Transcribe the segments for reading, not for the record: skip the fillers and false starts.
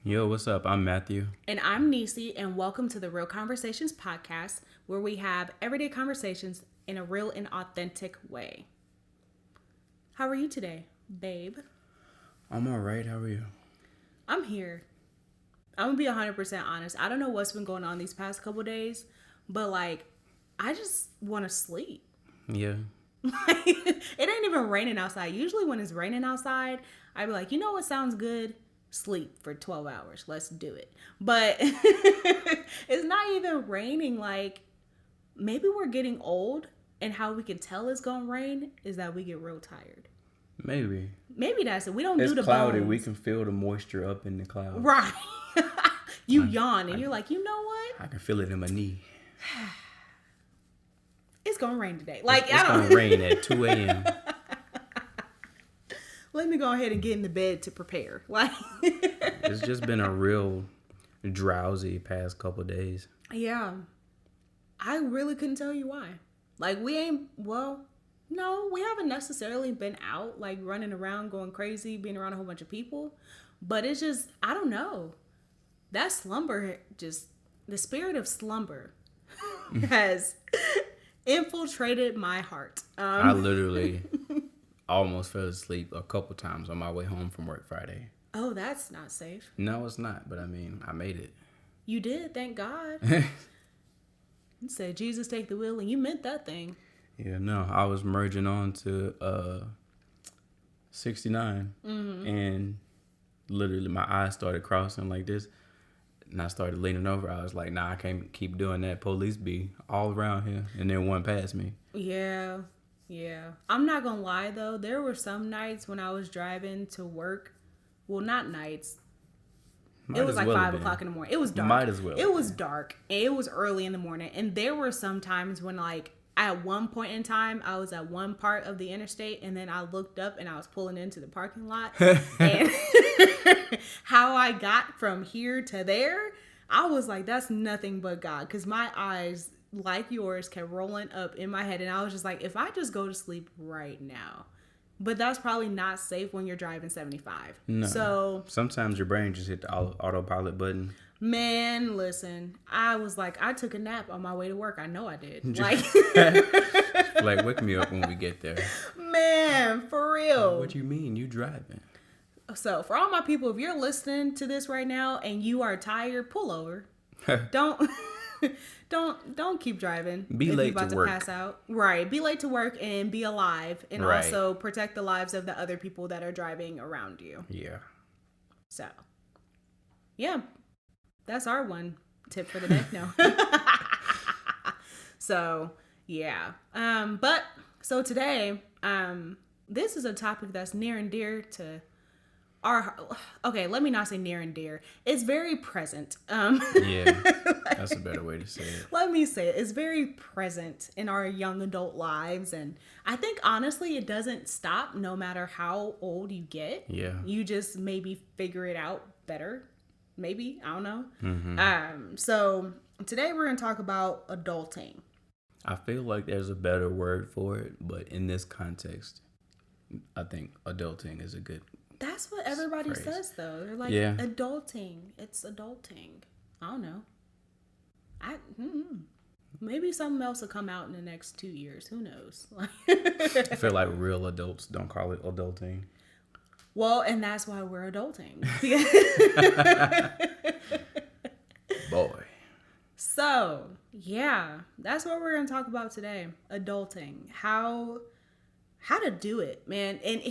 Yo, what's up? I'm Matthew. And I'm Neicey, and welcome to the Real Conversations podcast, where we have everyday conversations in a real and authentic way. How are you today, babe? I'm all right. How are you? I'm here. I'm going to be 100% honest. I don't know what's been going on these past couple days, but I just want to sleep. Yeah. It ain't even raining outside. Usually when it's raining outside, I'd be like, you know what sounds good? Sleep for 12 hours. Let's do it. But it's not even raining. Maybe we're getting old, and how we can tell it's gonna rain is that we get real tired. Maybe That's it. We don't it's do the cloudy. bones. We can feel the moisture up in the clouds. Right. You yawn and you're like, you know what? I can feel it in my knee. It's gonna rain today. It's gonna rain at 2 a.m. Let me go ahead and get in the bed to prepare. It's just been a real drowsy past couple days. Yeah. I really couldn't tell you why. No, we haven't necessarily been out, running around, going crazy, being around a whole bunch of people. But it's just, I don't know. That slumber, the spirit of slumber has infiltrated my heart. I literally almost fell asleep a couple times on my way home from work Friday. Oh, that's not safe. No, it's not. But I mean, I made it. You did, thank God. You said, Jesus, take the wheel, and you meant that thing. Yeah, no, I was merging on to 69, and literally my eyes started crossing like this, and I started leaning over. I was like, nah, I can't keep doing that. Police be all around here, and then one passed me. Yeah. I'm not gonna lie, though. There were some nights when I was driving to work. Well, not nights. It was 5 o'clock in the morning. It was dark. Might as well. It was dark. It was early in the morning. And there were some times when, at one point in time, I was at one part of the interstate, and then I looked up and I was pulling into the parking lot. And how I got from here to there, I was like, that's nothing but God. Because my eyes, like yours, kept rolling up in my head. And I was just like, if I just go to sleep right now. But that's probably not safe when you're driving 75. No. So sometimes your brain just hit the autopilot button. Man, listen, I was like, I took a nap on my way to work. I know I did. Wake me up when we get there. Man, for real. What you mean? You driving? So for all my people, if you're listening to this right now and you are tired, pull over. Don't keep driving. Be if late you're about to work. Pass out. Right. Be late to work and be alive, and right. Also protect the lives of the other people that are driving around you. Yeah. So, yeah, that's our one tip for the day. No. So yeah. So today, this is a topic that's near and dear to okay, let me not say near and dear. It's very present. Yeah, that's a better way to say it. Let me say it. It's very present in our young adult lives. And I think, honestly, it doesn't stop no matter how old you get. Yeah. You just maybe figure it out better. Maybe. I don't know. Mm-hmm. So today we're going to talk about adulting. I feel like there's a better word for it, but in this context, I think adulting is a good That's what everybody phrase. says, though. They're like, yeah. Adulting. It's adulting. I don't know. Maybe something else will come out in the next 2 years. Who knows? I feel like real adults don't call it adulting. Well, and that's why we're adulting. Boy. So, yeah, that's what we're going to talk about today. Adulting. How to do it, man. And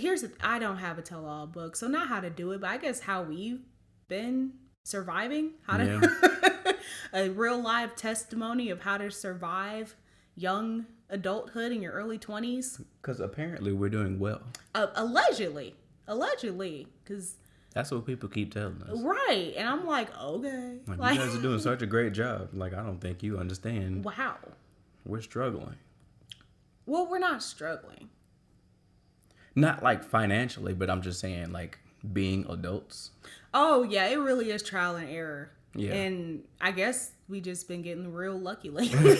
I don't have a tell-all book, so not how to do it, but I guess how we've been surviving. A real live testimony of how to survive young adulthood in your early 20s. Because apparently we're doing well. Allegedly, because that's what people keep telling us. Right. And I'm like, okay. You guys are doing such a great job. I don't think you understand. Wow. We're struggling. Well, we're not struggling. Not financially, but I'm just saying being adults. Oh, yeah. It really is trial and error. Yeah. And I guess we just been getting real lucky lately.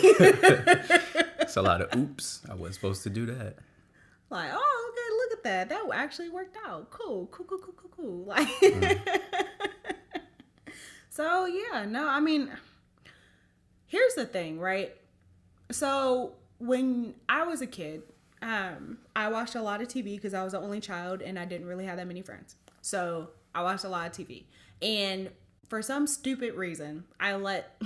It's a lot of oops. I wasn't supposed to do that. Oh, okay, look at that. That actually worked out. Cool. So yeah, no, I mean, here's the thing, right? So when I was a kid, I watched a lot of TV because I was the only child and I didn't really have that many friends. So I watched a lot of TV. And for some stupid reason, I let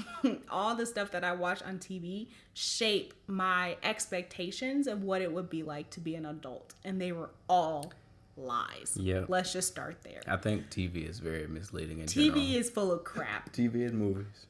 all the stuff that I watched on TV shape my expectations of what it would be like to be an adult. And they were all lies. Yeah. Let's just start there. I think TV is very misleading in TV general. is full of crap. TV and movies.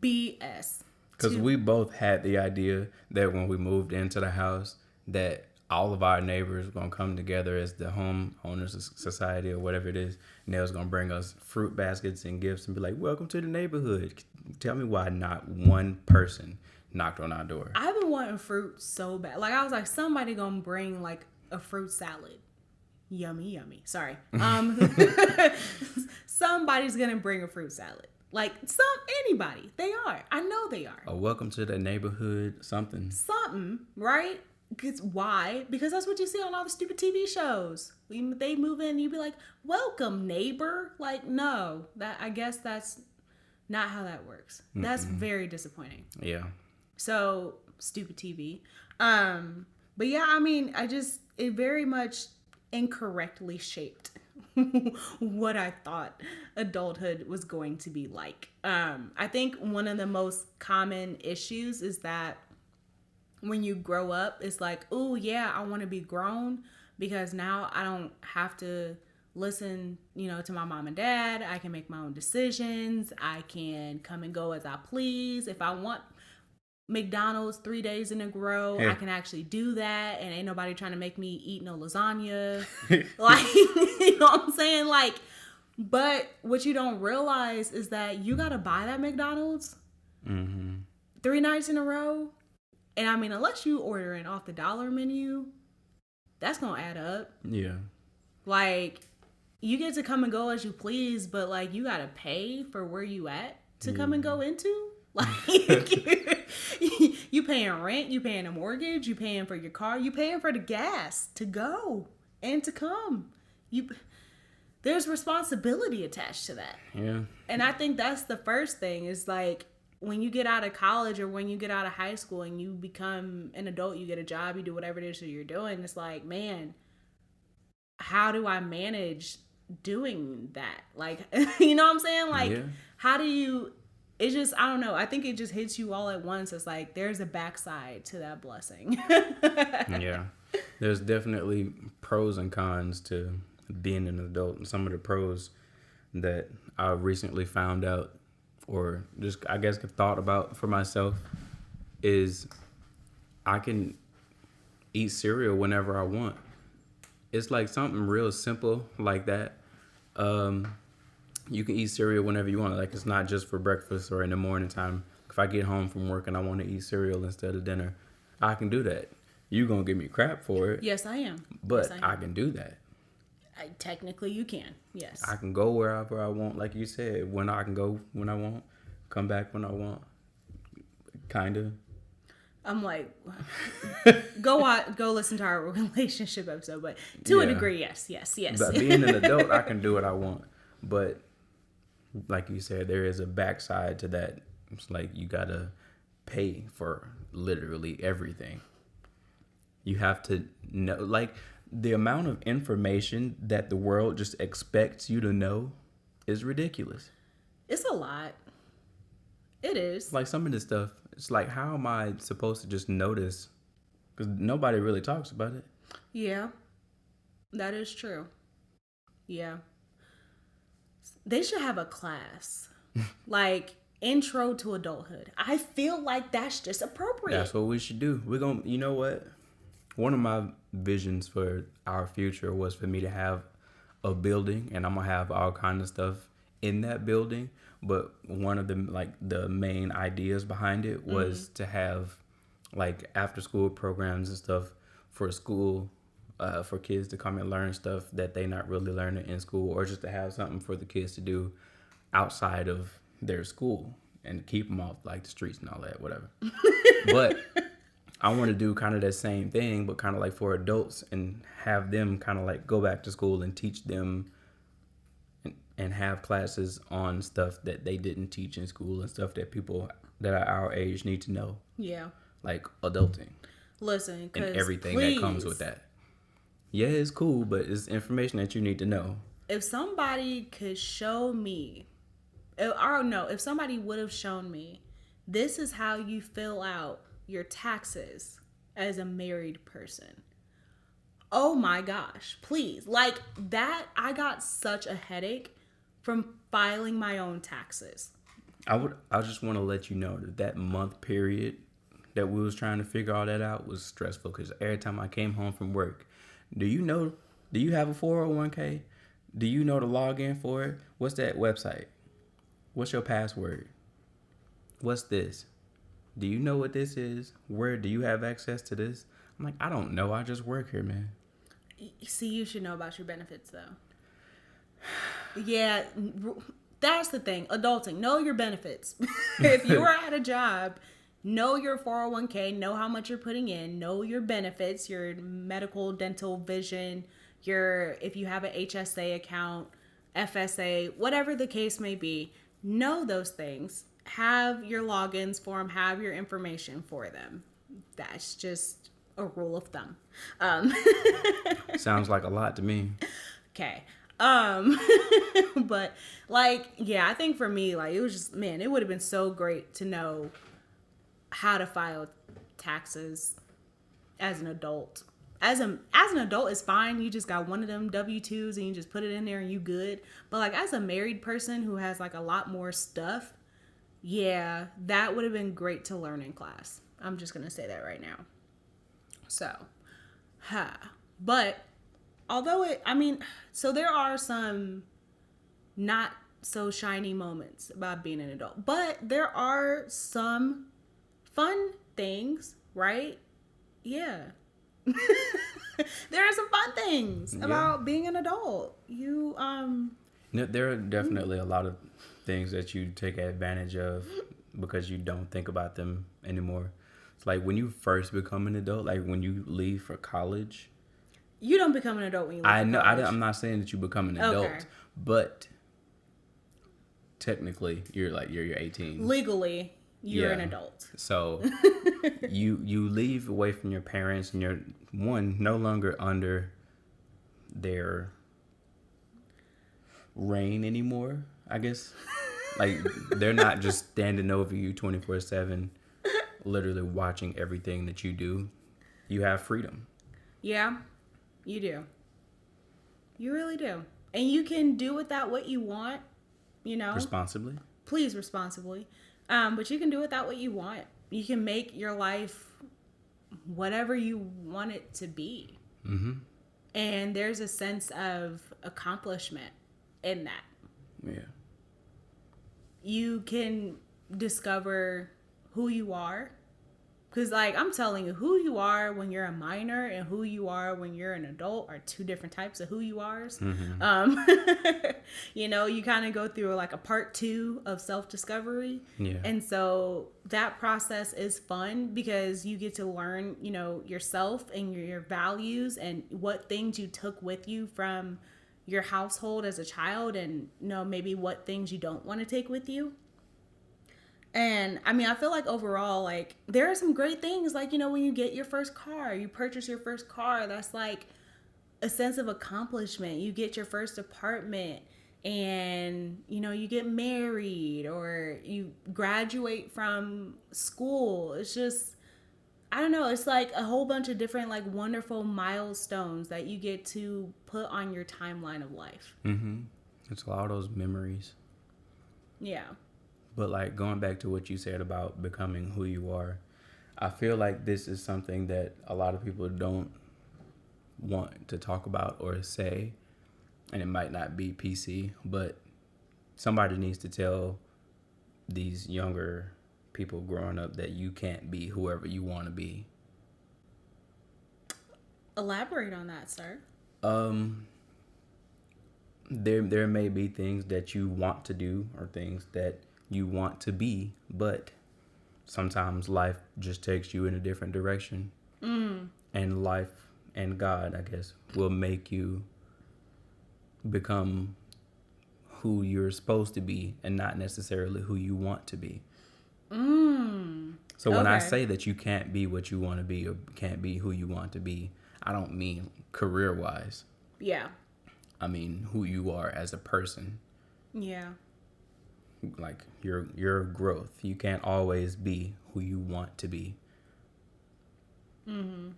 BS. Because we both had the idea that when we moved into the house, that all of our neighbors were going to come together as the homeowners society or whatever it is. And they was going to bring us fruit baskets and gifts and be like, welcome to the neighborhood. Tell me why not one person knocked on our door. I've been wanting fruit so bad. Like, I was like, somebody going to bring like a fruit salad. Yummy, yummy. Sorry. Somebody's going to bring a fruit salad. Like, anybody. They are. I know they are. A welcome to the neighborhood something. Something, right? Why? Because that's what you see on all the stupid TV shows. They move in and you be like, welcome, neighbor. Like, no. I guess that's not how that works. That's very disappointing. Yeah. So, stupid TV. But yeah, I mean, it very much incorrectly shaped what I thought adulthood was going to be like. I think one of the most common issues is that when you grow up, it's like, oh yeah, I want to be grown because now I don't have to listen, to my mom and dad. I can make my own decisions. I can come and go as I please. If I want McDonald's 3 days in a row, I can actually do that, and ain't nobody trying to make me eat no lasagna. Like, you know what I'm saying? Like, but what you don't realize is that you gotta buy that McDonald's 3 nights in a row. And I mean, unless you ordering off the dollar menu, that's gonna add up. Yeah. Like, you get to come and go as you please, but like, you gotta pay for where you at to come and go into. Like, you paying rent, you paying a mortgage, you paying for your car, you paying for the gas to go and to come. There's responsibility attached to that. Yeah. And I think that's the first thing is like, when you get out of college or when you get out of high school and you become an adult, you get a job, you do whatever it is that you're doing. It's like, man, how do I manage doing that? Like, you know what I'm saying? Like, how do you, it's just, I don't know. I think it just hits you all at once. It's like, there's a backside to that blessing. Yeah. There's definitely pros and cons to being an adult. And some of the pros that I recently found out, or just, I guess, thought about for myself, is I can eat cereal whenever I want. It's like something real simple like that. You can eat cereal whenever you want. Like, it's not just for breakfast or in the morning time. If I get home from work and I want to eat cereal instead of dinner, I can do that. You're going to give me crap for it. Yes, I am. But yes, I am. I can do that. Technically, you can. Yes. I can go wherever I want, like you said. When I can go when I want, come back when I want. Kind of. I'm like, go listen to our relationship episode, but to a degree, yes. But being an adult, I can do what I want. But like you said, there is a backside to that. It's like you gotta pay for literally everything. You have to know, like, the amount of information that the world just expects you to know is ridiculous. It's a lot. It is. Like, some of this stuff, it's like, how am I supposed to just know this? Because nobody really talks about it. Yeah, that is true. Yeah. They should have a class, like, intro to adulthood. I feel like that's just appropriate. That's what we should do. We're going to, you know what? One of my visions for our future was for me to have a building, and I'm going to have all kinds of stuff in that building. But one of the main ideas behind it was to have like after school programs and stuff for school, for kids to come and learn stuff that they not really learning in school, or just to have something for the kids to do outside of their school and keep them off like the streets and all that, whatever. But I want to do kind of that same thing, but kind of like for adults, and have them kind of like go back to school and teach them and have classes on stuff that they didn't teach in school and stuff that people that are our age need to know. Yeah. Like adulting. Listen, and everything that comes with that. Yeah, it's cool, but it's information that you need to know. If somebody could show me, or no, if somebody would have shown me, this is how you fill out your taxes as a married person. Oh my gosh, please. Like that, I got such a headache from filing my own taxes. I just want to let you know that month period that we was trying to figure all that out was stressful because every time I came home from work, do you have a 401k? Do you know the login for it? What's that website? What's your password? What's this? Do you know what this is? Where do you have access to this? I'm like, I don't know. I just work here, man. See, you should know about your benefits, though. Yeah, that's the thing. Adulting. Know your benefits. If you are at a job, know your 401k, know how much you're putting in, know your benefits, your medical, dental, vision, if you have an HSA account, FSA, whatever the case may be, know those things. Have your logins for them, have your information for them. That's just a rule of thumb. Sounds like a lot to me. Okay. But like, yeah, I think for me, like, it was just, man, it would have been so great to know how to file taxes as an adult. As an adult, it's fine. You just got one of them W-2s and you just put it in there and you good. But like as a married person who has like a lot more stuff, yeah, that would have been great to learn in class. I'm just going to say that right now. So, but although so there are some not so shiny moments about being an adult, but there are some fun things, right? Yeah. There are some fun things about being an adult. There are definitely a lot of things that you take advantage of because you don't think about them anymore. It's like when you first become an adult, like when you leave for college. You don't become an adult when you leave for college. I'm not saying that you become an adult, but technically you're 18. Legally, you're an adult. So you leave away from your parents and you're no longer under their reign anymore, I guess. Like they're not just standing over you 24/7, literally watching everything that you do. You have freedom. Yeah, you do. You really do. And you can do with that what you want, Responsibly. Please, responsibly. But you can do with that what you want. You can make your life whatever you want it to be. Mm-hmm. And there's a sense of accomplishment in that. Yeah. You can discover who you are. Because, like, I'm telling you, who you are when you're a minor and who you are when you're an adult are two different types of who you are. Mm-hmm. You kind of go through, like, a part 2 of self-discovery. Yeah. And so that process is fun because you get to learn, yourself and your values and what things you took with you from your household as a child and, maybe what things you don't want to take with you. And I feel like overall, like there are some great things, like, when you get your first car, you purchase your first car, that's like a sense of accomplishment. You get your first apartment and, you get married or you graduate from school. It's just, I don't know. It's like a whole bunch of different, like, wonderful milestones that you get to put on your timeline of life. Mm-hmm. It's a lot of those memories. Yeah. But, like, going back to what you said about becoming who you are, I feel like this is something that a lot of people don't want to talk about or say. And it might not be PC, but somebody needs to tell these younger people growing up that you can't be whoever you want to be. Elaborate on that, sir. There may be things that you want to do or things that you want to be, but sometimes life just takes you in a different direction. And life and God, I guess, will make you become who you're supposed to be and not necessarily who you want to be. So when I say that you can't be what you want to be or can't be who you want to be, I don't mean career-wise. Yeah. I mean who you are as a person. Yeah. Like your growth. You can't always be who you want to be. Mm-hmm.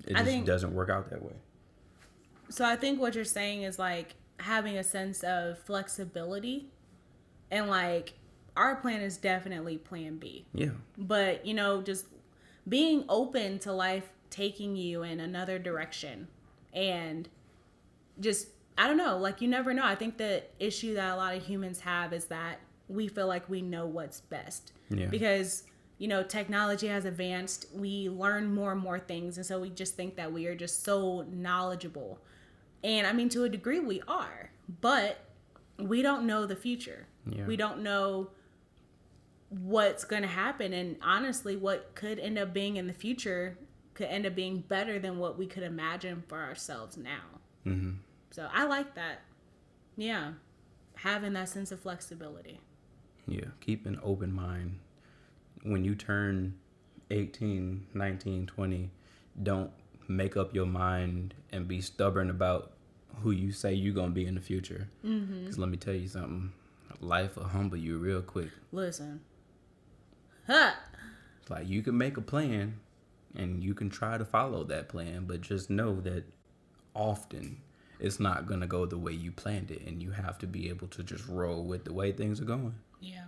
It just doesn't work out that way. So I think what you're saying is like having a sense of flexibility, and like our plan is definitely plan B. Yeah. But, you know, just being open to life taking you in another direction, and just, I don't know, like you never know. I think the issue that a lot of humans have is that we feel like we know what's best. Yeah. Because, you know, technology has advanced. We learn more and more things. And so we just think that we are just so knowledgeable. And I mean, to a degree we are, but we don't know the future. Yeah. We don't know what's going to happen. And honestly, what could end up being in the future could end up being better than what we could imagine for ourselves now. Mm-hmm. So I like that. Yeah. Having that sense of flexibility. Yeah. Keep an open mind. When you turn 18, 19, 20, don't make up your mind and be stubborn about who you say you're going to be in the future. Because let me tell you something. Life will humble you real quick. Listen. Huh. It's like you can make a plan and you can try to follow that plan, but just know that often it's not going to go the way you planned it, and you have to be able to just roll with the way things are going. Yeah.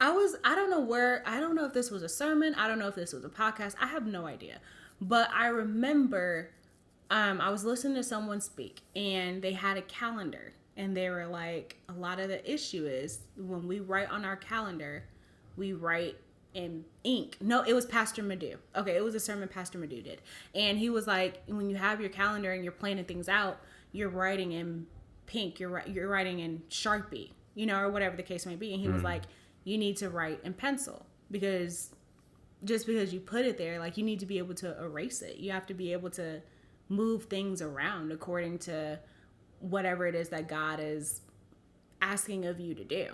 I don't know if this was a sermon. I don't know if this was a podcast. I have no idea. But I remember I was listening to someone speak, and they had a calendar, and they were like, a lot of the issue is when we write on our calendar, we write in ink. No, it was Pastor Madu. Okay, it was a sermon Pastor Madu did. And he was like, when you have your calendar and you're planning things out, you're writing in pink, you're writing in Sharpie, you know, or whatever the case may be. And he was like, you need to write in pencil, because just because you put it there, like, you need to be able to erase it. You have to be able to move things around according to whatever it is that God is asking of you to do.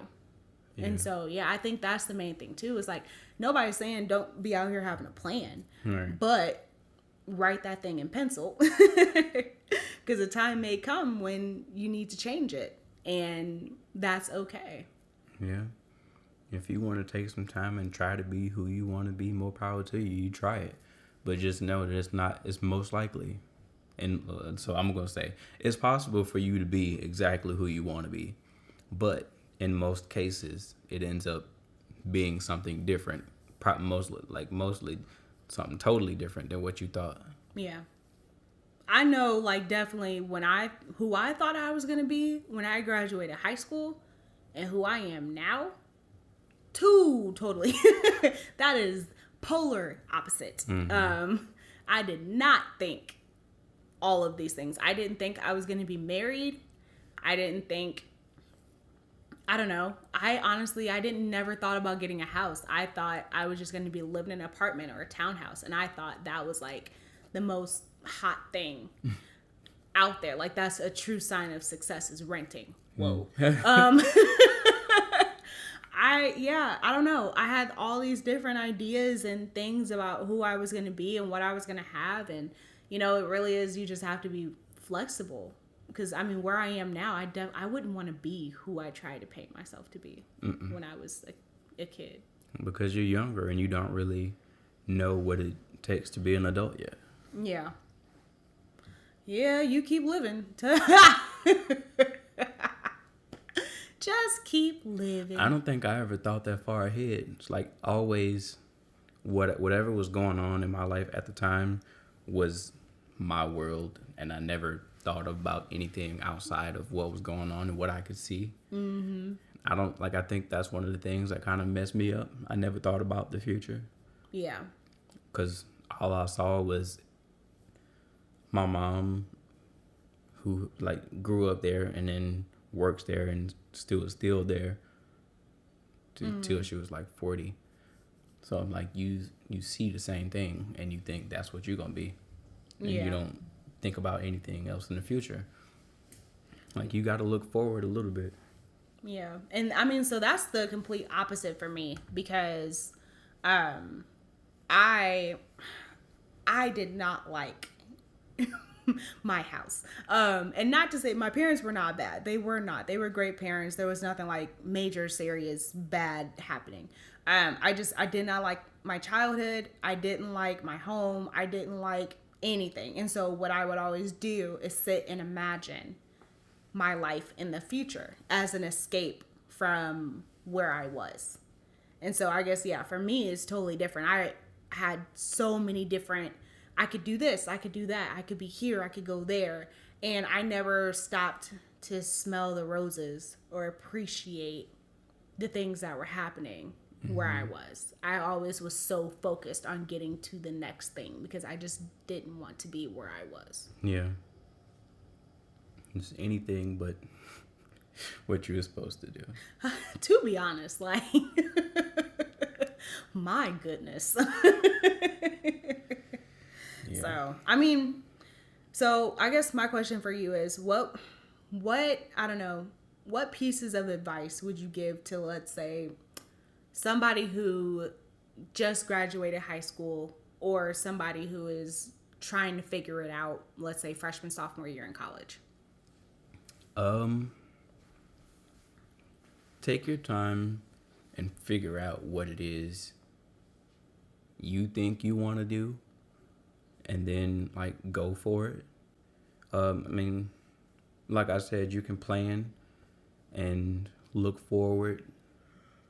Yeah. And so, yeah, I think that's the main thing too, is like, nobody's saying don't be out here having a plan, but write that thing in pencil, because a time may come when you need to change it, and that's okay. Yeah. If you want to take some time and try to be who you want to be, more power to you. You try it. But just know that it's most likely. And so I'm going to say, it's possible for you to be exactly who you want to be. But in most cases, it ends up being something different. Mostly something totally different than what you thought. Yeah. I know, like, definitely who I thought I was going to be when I graduated high school and who I am now, two totally. That is polar opposite. I did not think all of these things. I didn't think I was going to be married. I didn't think, I don't know. I never thought about getting a house. I thought I was just going to be living in an apartment or a townhouse. And I thought that was like the most hot thing out there. Like, that's a true sign of success, is renting. Whoa. I don't know. I had all these different ideas and things about who I was going to be and what I was going to have. And, you know, it really is, you just have to be flexible. Because, I mean, where I am now, I wouldn't want to be who I tried to paint myself to be when I was a kid. Because you're younger and you don't really know what it takes to be an adult yet. Yeah. Yeah, you keep living. Just keep living. I don't think I ever thought that far ahead. It's like always whatever was going on in my life at the time was my world, and I never thought about anything outside of what was going on and what I could see. I think that's one of the things that kind of messed me up. I never thought about the future. Yeah. Because all I saw was my mom, who like grew up there and then works there and still there till she was like 40. So I'm like, you see the same thing and you think that's what you're gonna be, and you don't think about anything else in the future. Like, you got to look forward a little bit. Yeah. And I mean, so that's the complete opposite for me because um I I did not like my house. And not to say my parents were not bad. They were not. They were great parents. There was nothing like major serious bad happening. I did not like my childhood. I didn't like my home. I didn't like anything. And so what I would always do is sit and imagine my life in the future as an escape from where I was. And so I guess, yeah, for me, it's totally different. I had so many different, I could do this, I could do that, I could be here, I could go there. And I never stopped to smell the roses or appreciate the things that were happening where I was. I always was so focused on getting to the next thing because I just didn't want to be where I was. Yeah. Just anything but what you were supposed to do. To be honest, like, my goodness. Yeah. So, I mean, so I guess my question for you is what, I don't know, what pieces of advice would you give to, let's say, somebody who just graduated high school or somebody who is trying to figure it out, let's say freshman, sophomore year in college? Take your time and figure out what it is you think you want to do, and then like go for it. I mean, like I said, you can plan and look forward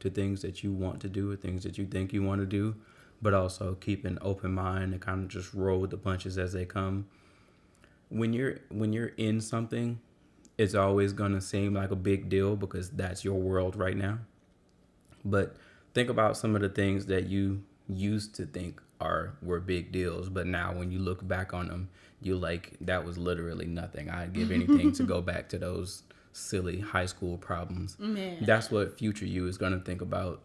to things that you want to do or things that you think you want to do, but also keep an open mind and kind of just roll with the punches as they come. When you're in something, it's always going to seem like a big deal because that's your world right now. But think about some of the things that you used to think were big deals, but now when you look back on them, you like, that was literally nothing. I'd give anything to go back to those silly high school problems. Man. That's what future you is going to think about,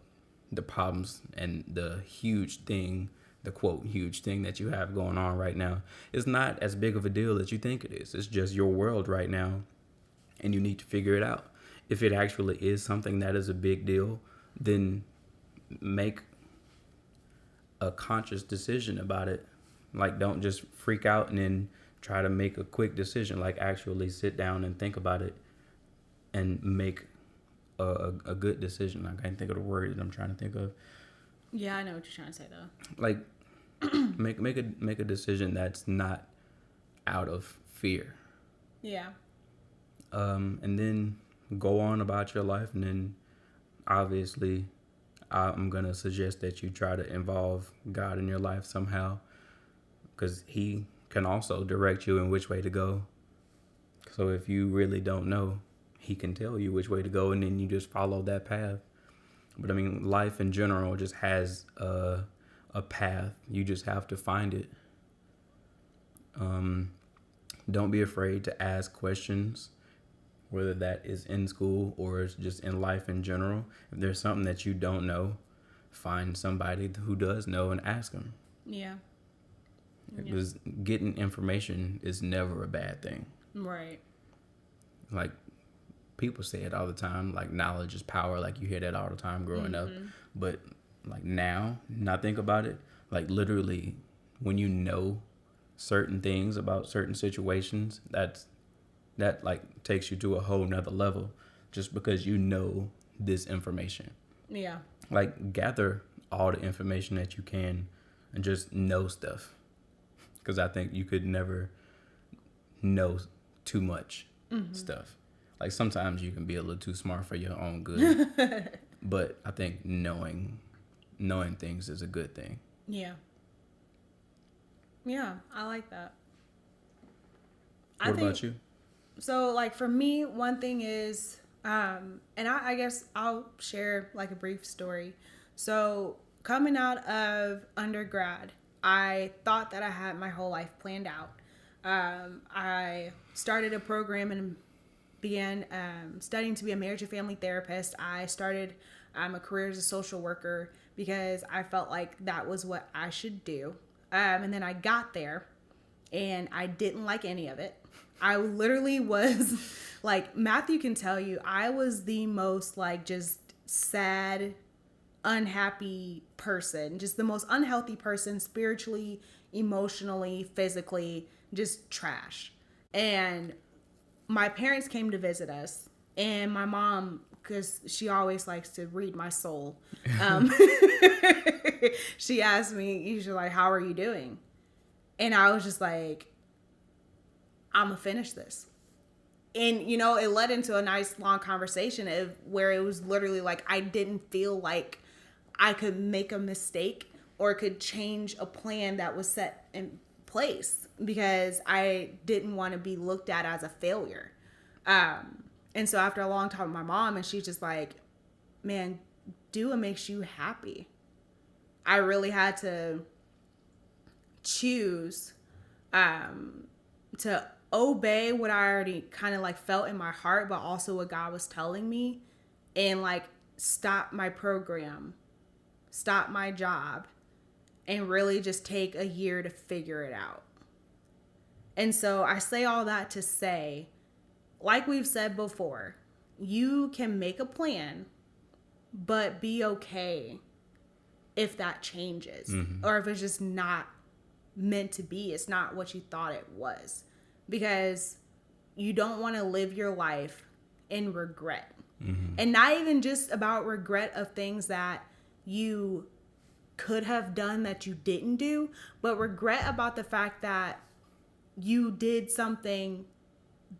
the problems and the huge thing, the quote huge thing that you have going on right now. It's not as big of a deal as you think it is. It's just your world right now, and you need to figure it out. If it actually is something that is a big deal, then make a conscious decision about it. Like, don't just freak out and then try to make a quick decision. Like, actually sit down and think about it and make a good decision. I can't think of the word that I'm trying to think of. Yeah, I know what you're trying to say though. Like, make a decision that's not out of fear. Yeah. And then go on about your life, and then obviously I'm going to suggest that you try to involve God in your life somehow, because he can also direct you in which way to go. So if you really don't know, he can tell you which way to go, and then you just follow that path. But I mean, life in general just has a path. You just have to find it. Don't be afraid to ask questions, whether that is in school or it's just in life in general. If there's something that you don't know, find somebody who does know and ask them. Yeah. Because getting information is never a bad thing. Right. Like, people say it all the time, like knowledge is power. Like, you hear that all the time growing up. But like now I think about it, like literally when you know certain things about certain situations, that like takes you to a whole nother level just because you know this information. Yeah. Like, gather all the information that you can and just know stuff, because I think you could never know too much stuff. Like, sometimes you can be a little too smart for your own good. But I think knowing things is a good thing. Yeah. Yeah, I like that. What about you? So, like, for me, one thing is, and I guess I'll share like a brief story. So, coming out of undergrad, I thought that I had my whole life planned out. I started a program and began studying to be a marriage and family therapist. I started a career as a social worker because I felt like that was what I should do. And then I got there, and I didn't like any of it. I literally was like, Matthew can tell you, I was the most like just sad, unhappy person, just the most unhealthy person, spiritually, emotionally, physically, just trash. And my parents came to visit us, and my mom, because she always likes to read my soul, she asked me, she's like, how are you doing? And I was just like, I'm gonna finish this. And, you know, it led into a nice long conversation where it was literally like, I didn't feel like I could make a mistake or could change a plan that was set in place, because I didn't want to be looked at as a failure. And so after a long talk with my mom, and she's just like, man, do what makes you happy. I really had to choose to obey what I already kind of like felt in my heart, but also what God was telling me, and like stop my program, stop my job, and really just take a year to figure it out. And so I say all that to say, like we've said before, you can make a plan, but be okay if that changes, or if it's just not meant to be. It's not what you thought it was, because you don't want to live your life in regret. And not even just about regret of things that you could have done that you didn't do, but regret about the fact that you did something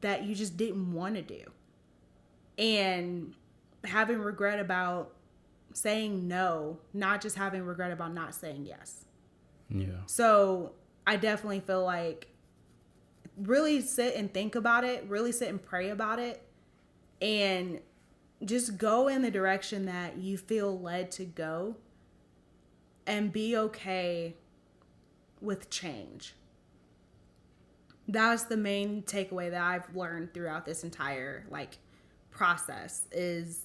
that you just didn't want to do, and having regret about saying no, not just having regret about not saying yes. Yeah. So I definitely feel like really sit and think about it, really sit and pray about it, and just go in the direction that you feel led to go, and be okay with change. That's the main takeaway that I've learned throughout this entire like process, is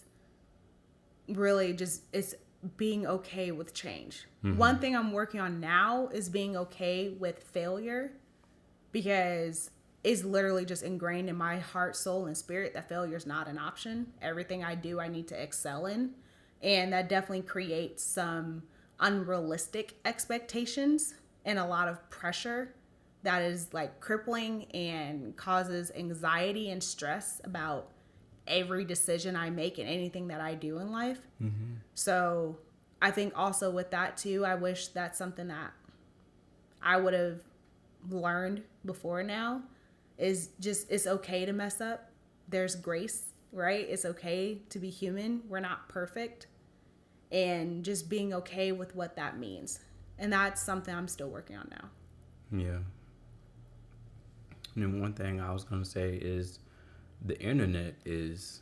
really just it's being okay with change. One thing I'm working on now is being okay with failure, because it's literally just ingrained in my heart, soul, and spirit that failure is not an option. Everything I do, I need to excel in. And that definitely creates some unrealistic expectations and a lot of pressure that is like crippling and causes anxiety and stress about every decision I make and anything that I do in life. So I think also with that too, I wish that's something that I would have learned before now, is just, it's okay to mess up. There's grace, right? It's okay to be human. We're not perfect. And just being okay with what that means. And that's something I'm still working on now. Yeah. And then one thing I was going to say is the internet is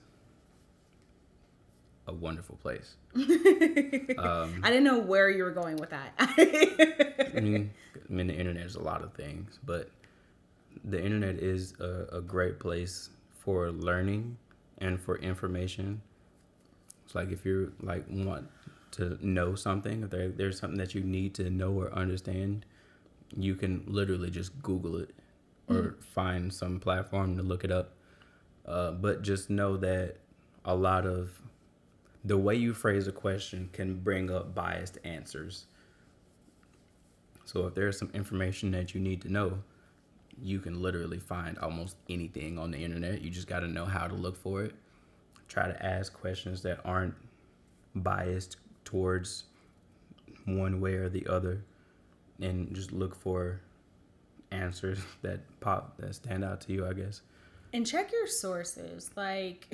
a wonderful place. I didn't know where you were going with that. I mean, the internet is a lot of things, but the internet is a great place for learning and for information. It's like if you like want to know something, if there's something that you need to know or understand, you can literally just Google it or find some platform to look it up. But just know that a lot of the way you phrase a question can bring up biased answers. So if there's some information that you need to know, you can literally find almost anything on the internet. You just got to know how to look for it. Try to ask questions that aren't biased towards one way or the other, and just look for answers that stand out to you, I guess. And check your sources. Like,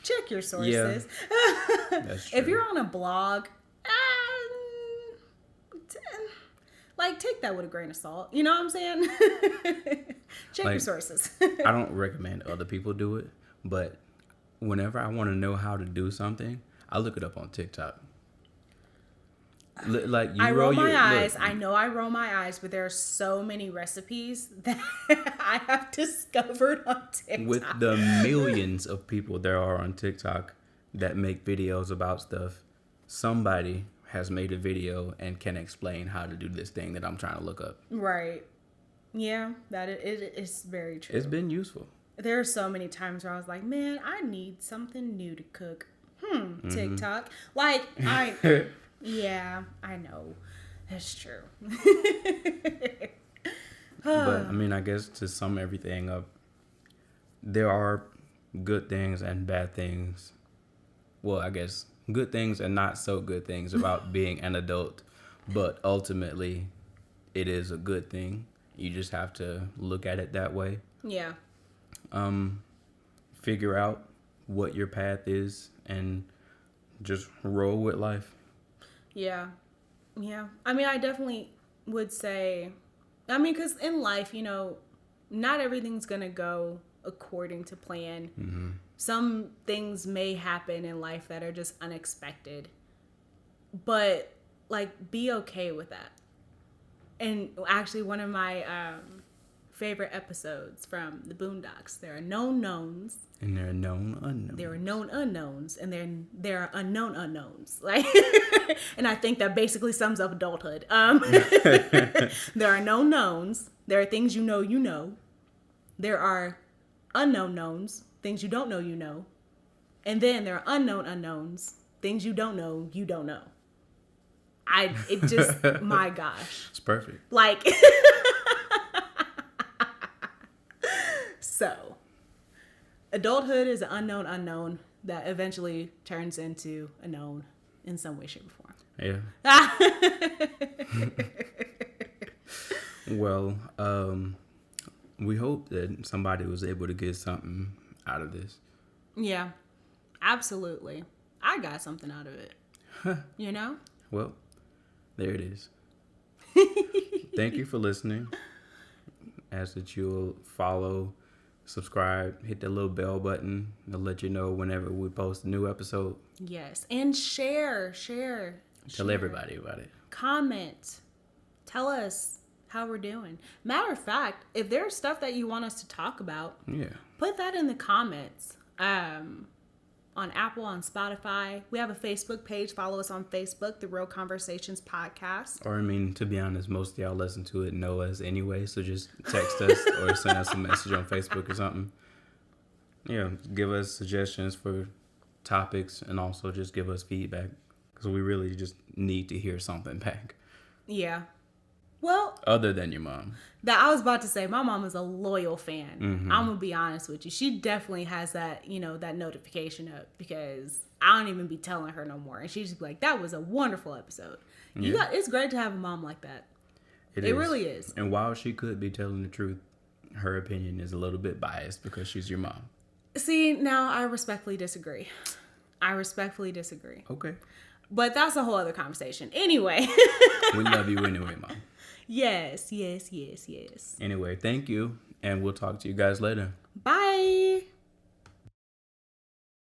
check your sources. Yeah, that's true. If you're on a blog, like, take that with a grain of salt. You know what I'm saying? Check your sources. I don't recommend other people do it, but whenever I want to know how to do something, I look it up on TikTok. Like you I roll my eyes. Look. I know I roll my eyes, but there are so many recipes that I have discovered on TikTok. With the millions of people there are on TikTok that make videos about stuff, somebody has made a video and can explain how to do this thing that I'm trying to look up. Right. Yeah, it's very true. It's been useful. There are so many times where I was like, man, I need something new to cook. TikTok. Like, yeah, I know. That's true. But, I mean, I guess to sum everything up, there are good things and bad things. Well, I guess good things and not so good things about being an adult. But ultimately, it is a good thing. You just have to look at it that way. Yeah. Figure out what your path is and just roll with life. Yeah. Yeah. I mean, I definitely would say, I mean, because in life, not everything's going to go according to plan. Mm-hmm. Some things may happen in life that are just unexpected. But, like, be okay with that. And actually, one of my favorite episodes from the Boondocks, there are known knowns. And there are known unknowns. There are known unknowns, and there are unknown unknowns. Like, and I think that basically sums up adulthood. There are known knowns. There are things you know. There are unknown knowns, things you don't know. And then there are unknown unknowns, things you don't know. It just, my gosh. It's perfect. Like, so, adulthood is an unknown that eventually turns into a known in some way, shape, or form. Yeah. Well, we hope that somebody was able to get something out of this. Yeah, absolutely. I got something out of it. Well, there it is. Thank you for listening. Ask that you'll follow, subscribe, hit the little bell button. It'll let you know whenever we post a new episode. Yes, and share. Tell everybody about it. Comment. Tell us how we're doing. Matter of fact, if there's stuff that you want us to talk about, put that in the comments. On Apple, on Spotify. We have a Facebook page. Follow us on Facebook, The Real Conversations Podcast. Or, I mean, to be honest, most of y'all listen to it and know us anyway, so just text us or send us a message on Facebook or something. Yeah, give us suggestions for topics and also just give us feedback because we really just need to hear something back. Yeah. Well, other than your mom. That I was about to say, my mom is a loyal fan. Mm-hmm. I'm gonna be honest with you. She definitely has that, that notification up because I don't even be telling her no more, and she's just like, "That was a wonderful episode." It's great to have a mom like that. It really is. And while she could be telling the truth, her opinion is a little bit biased because she's your mom. See, now I respectfully disagree. Okay. But that's a whole other conversation. Anyway. We love you anyway, Mom. Yes. Anyway, thank you, and we'll talk to you guys later. Bye.